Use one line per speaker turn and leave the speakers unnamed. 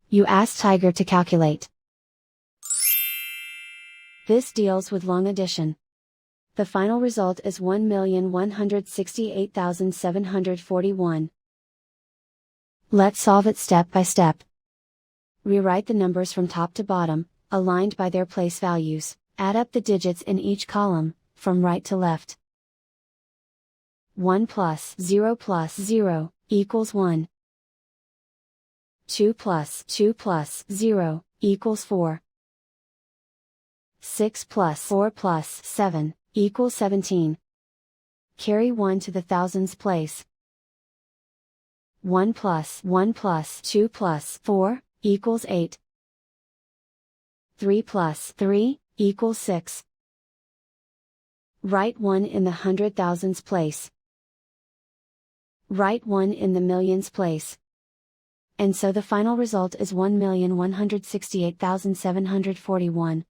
You ask Tiger to calculate. This deals with long addition. The final result is 1,168,741. Let's solve it step by step. Rewrite the numbers from top to bottom, aligned by their place values. Add up the digits in each column, from right to left. 1 plus 0 equals 1. 2 plus 0 equals 4. 6 plus 4 plus 7 equals 17. Carry 1 to the thousands place. 1 plus 2 plus 4 equals 8. 3 plus 3 equals 6. Write 1 in the hundred thousands place. Write 1 in the millions place. And so the final result is 1,168,741.